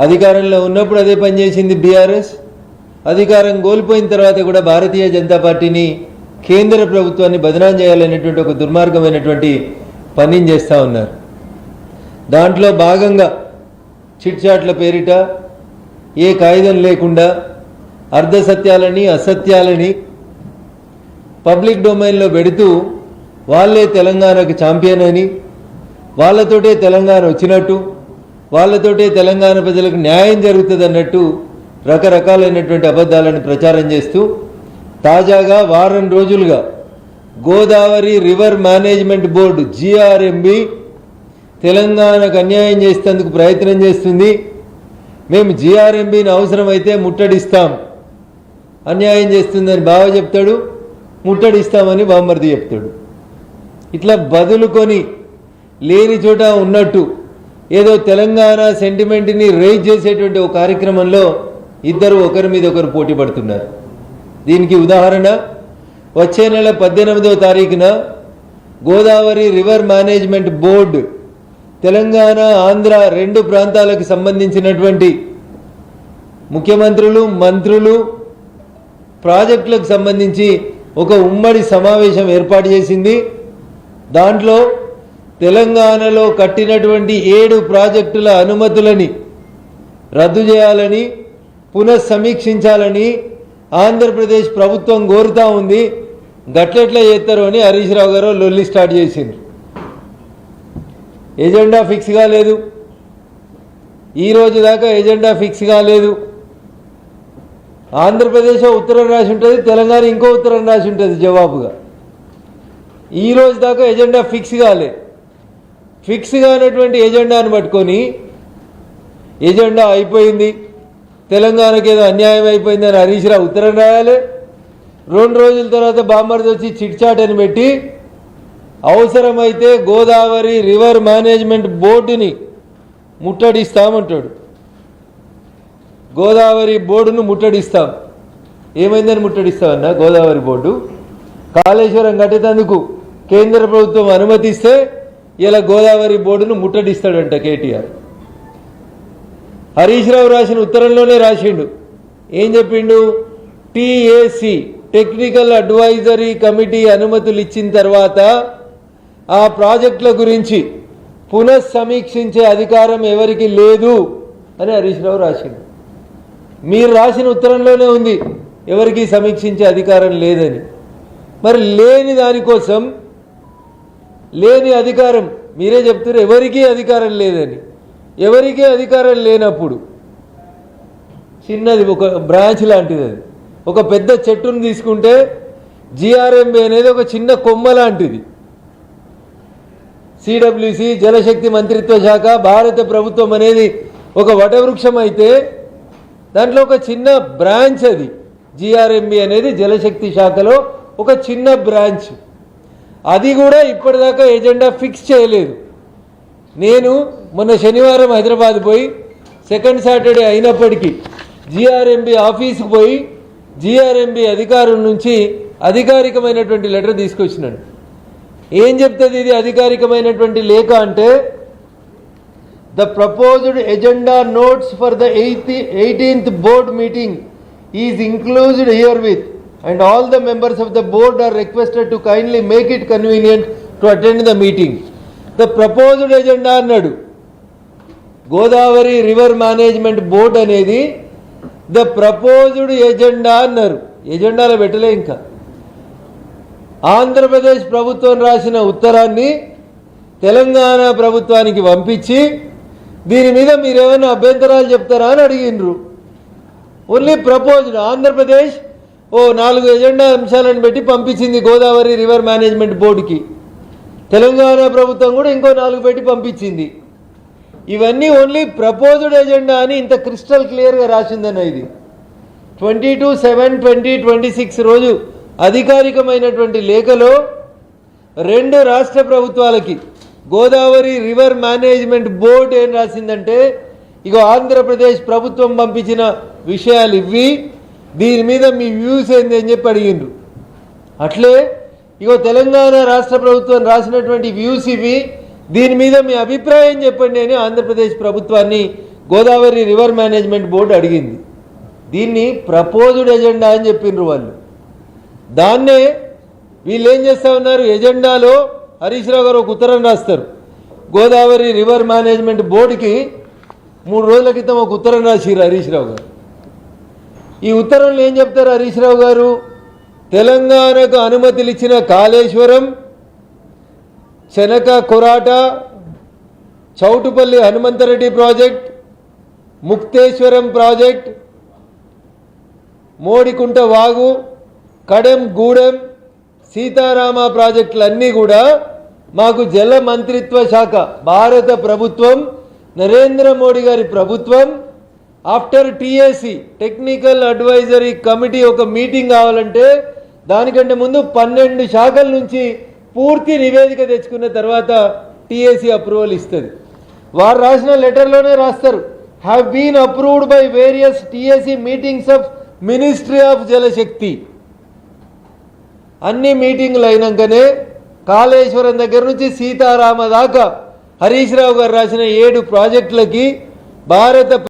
అధికారంలో ఉన్నప్పుడు అదే పనిచేసింది బీఆర్ఎస్. అధికారం కోల్పోయిన తర్వాత కూడా భారతీయ జనతా పార్టీని, కేంద్ర ప్రభుత్వాన్ని బదనాం చేయాలనేటువంటి ఒక దుర్మార్గమైనటువంటి పనిని చేస్తూ ఉన్నారు. దాంట్లో భాగంగా చిట్చాట్ల పేరిట ఏ కాయిదం లేకుండా అర్ధసత్యాలని, అసత్యాలని పబ్లిక్ డొమైన్లో పెడుతూ వాళ్ళే తెలంగాణకు ఛాంపియన్ అని, వాళ్ళతోటే తెలంగాణ వచ్చినట్టు, వాళ్ళతోటే తెలంగాణ ప్రజలకు న్యాయం జరుగుతుంది అన్నట్టు రకరకాలైనటువంటి అబద్ధాలను ప్రచారం చేస్తూ తాజాగా వారం రోజులుగా Godavari river management board GRMB తెలంగాణకు అన్యాయం చేసేందుకు ప్రయత్నం చేస్తుంది. మేము GRMBని అవసరమైతే ముట్టడిస్తాం, అన్యాయం చేస్తుందని బావ చెప్తాడు, ముట్టడిస్తామని బామ్మర్ది చెప్తాడు. ఇట్లా బదులుకొని లేని చోట ఉన్నట్టు ఏదో తెలంగాణ సెంటిమెంట్ని రేజ్ చేసేటువంటి ఒక కార్యక్రమంలో ఇద్దరు ఒకరి మీద ఒకరు పోటీ పడుతున్నారు. దీనికి ఉదాహరణ వచ్చే నెల 18వ తారీఖున Godavari river management board Telangana, Andhra రెండు ప్రాంతాలకు సంబంధించినటువంటి ముఖ్యమంత్రులు, మంత్రులు ప్రాజెక్టులకు సంబంధించి ఒక ఉమ్మడి సమావేశం ఏర్పాటు చేసింది. దాంట్లో తెలంగాణలో కట్టినటువంటి 7 ప్రాజెక్టుల అనుమతులని రద్దు చేయాలని, పునఃసమీక్షించాలని ఆంధ్రప్రదేశ్ ప్రభుత్వం కోరుతా ఉంది. గట్లెట్లా చేస్తారు అని హరీష్ రావు గారు లొల్లి స్టార్ట్ చేసింది. ఎజెండా ఫిక్స్ కాలేదు, ఈరోజు దాకా ఎజెండా ఫిక్స్ కాలేదు. ఆంధ్రప్రదేశ్ ఉత్తరం రాసి ఉంటుంది, తెలంగాణ ఇంకో ఉత్తరం రాసి ఉంటుంది జవాబుగా. ఈరోజు దాకా ఎజెండా ఫిక్స్ కాలే. ఫిక్స్ కానటువంటి ఎజెండాను పట్టుకొని ఎజెండా అయిపోయింది, తెలంగాణకి ఏదో అన్యాయం అయిపోయిందని హరీష్ రావు ఉత్తరం రాయాలి. 2 రోజుల తర్వాత బామ్మర్ది వచ్చి చిట్చాట్ అని పెట్టి అవసరమైతే గోదావరి రివర్ మేనేజ్మెంట్ బోర్డుని ముట్టడిస్తామంటాడు. గోదావరి బోర్డును ముట్టడిస్తాం. ఏమైందని ముట్టడిస్తామన్నా? గోదావరి బోర్డు కాళేశ్వరం కట్టేందుకు కేంద్ర ప్రభుత్వం అనుమతిస్తే ఇలా గోదావరి బోర్డును ముట్టడిస్తాడంట కేటీఆర్. హరీష్ రావు రాసిన ఉత్తరంలోనే రాసిండు. ఏం చెప్పిండు? TAC టెక్నికల్ అడ్వైజరీ కమిటీ అనుమతులు ఇచ్చిన తర్వాత ఆ ప్రాజెక్టుల గురించి పునఃసమీక్షించే అధికారం ఎవరికి లేదు అని హరీష్ రావు రాసిండు. మీరు రాసిన ఉత్తరంలోనే ఉంది ఎవరికి సమీక్షించే అధికారం లేదని. మరి లేని దానికోసం, లేని అధికారం మీరే చెప్తారు ఎవరికీ అధికారం లేదని. ఎవరికీ అధికారం లేనప్పుడు చిన్నది ఒక బ్రాంచ్ లాంటిది, అది ఒక పెద్ద చెట్టును తీసుకుంటే GRMB అనేది ఒక చిన్న కొమ్మ లాంటిది. CWC జలశక్తి మంత్రిత్వ శాఖ, భారత ప్రభుత్వం అనేది ఒక వటవృక్షం అయితే దాంట్లో ఒక చిన్న బ్రాంచ్ అది. GRMB అనేది జలశక్తి శాఖలో ఒక చిన్న బ్రాంచ్. అది కూడా ఇప్పటిదాకా ఎజెండా ఫిక్స్ చేయలేదు. నేను మొన్న శనివారం హైదరాబాద్ పోయి, సెకండ్ సాటర్డే అయినప్పటికీ GRMB ఆఫీస్కి పోయి GRMB అధికారుల నుంచి అధికారికమైనటువంటి లెటర్ తీసుకొచ్చినాడు. ఏం చెప్తుంది ఇది అధికారికమైనటువంటి లేఖ అంటే, the proposed agenda notes for the 18th board meeting is included herewith and all the members of the board are requested to kindly make it convenient to attend the meeting. The proposed agenda అన్నాడు. Godavari river management board అనేది the proposed agenda అన్నారు. ఎజెండాలో పెట్టలే. ఇంకా ఆంధ్రప్రదేశ్ ప్రభుత్వం రాసిన ఉత్తరాన్ని తెలంగాణ ప్రభుత్వానికి పంపించి దీని మీద మీరేమైనా అభ్యంతరాలు చెప్తారా అని అడిగినరు. Only proposed. ఆంధ్రప్రదేశ్ 4 ఎజెండా అంశాలను పెట్టి పంపించింది గోదావరి రివర్ మేనేజ్మెంట్ బోర్డుకి. తెలంగాణ ప్రభుత్వం కూడా ఇంకో 4 పెట్టి పంపించింది. ఇవన్నీ ఓన్లీ ప్రపోజ్డ్ ఎజెండా అని ఇంత క్రిస్టల్ క్లియర్గా రాసిందన్న. ఇది 22/7/2026 రోజు అధికారికమైనటువంటి లేఖలో 2 రాష్ట్ర ప్రభుత్వాలకి గోదావరి రివర్ మేనేజ్మెంట్ బోర్డు ఏం రాసిందంటే, ఇగో ఆంధ్రప్రదేశ్ ప్రభుత్వం పంపించిన విషయాలు ఇవి, దీని మీద మీ వ్యూస్ ఏంది అని చెప్పి అడిగిండ్రు. అట్లే ఇగో తెలంగాణ రాష్ట్ర ప్రభుత్వం రాసినటువంటి వ్యూస్ ఇవి, దీని మీద మీ అభిప్రాయం చెప్పండి అని ఆంధ్రప్రదేశ్ ప్రభుత్వాన్ని గోదావరి రివర్ మేనేజ్మెంట్ బోర్డు అడిగింది. దీన్ని ప్రపోజ్డ్ ఎజెండా అని చెప్పిండ్రు వాళ్ళు. దాన్నే వీళ్ళు ఏం చేస్తూ ఉన్నారు, ఎజెండాలో హరీష్ రావు గారు ఒక ఉత్తరం రాస్తారు. గోదావరి రివర్ మేనేజ్మెంట్ బోర్డుకి 3 రోజుల క్రితం ఒక ఉత్తరం రాసిరు హరీష్ రావు గారు. ఈ ఉత్తరంలో ఏం చెప్తారు హరీష్ రావు గారు, తెలంగాణకు అనుమతులు ఇచ్చిన కాళేశ్వరం, చెనక కొరాట, చౌటుపల్లి హనుమంతరెడ్డి ప్రాజెక్ట్, ముక్తేశ్వరం ప్రాజెక్ట్, మోడికుంట వాగు, కడెం గూడెం, సీతారామ ప్రాజెక్టులన్నీ కూడా మాకు జల మంత్రిత్వ శాఖ, భారత ప్రభుత్వం, నరేంద్ర మోడీ గారి ప్రభుత్వం after TAC technical advisory committee ఒక మీటింగ్ కావాలంటే దానికంటే ముందు 12 శాఖల నుంచి పూర్తి నివేదిక తెచ్చుకున్న తర్వాత టీఏసీ అప్రూవల్ ఇస్తుంది. వారు రాసిన లెటర్లోనే రాస్తారు, have been approved by various TAC meetings of ministry of Jalshakti. అన్ని మీటింగ్లు అయినాకనే కాళేశ్వరం దగ్గర నుంచి సీతారామ దాకా హరీష్ రావు గారు రాసిన 7 ప్రాజెక్టులకి భారత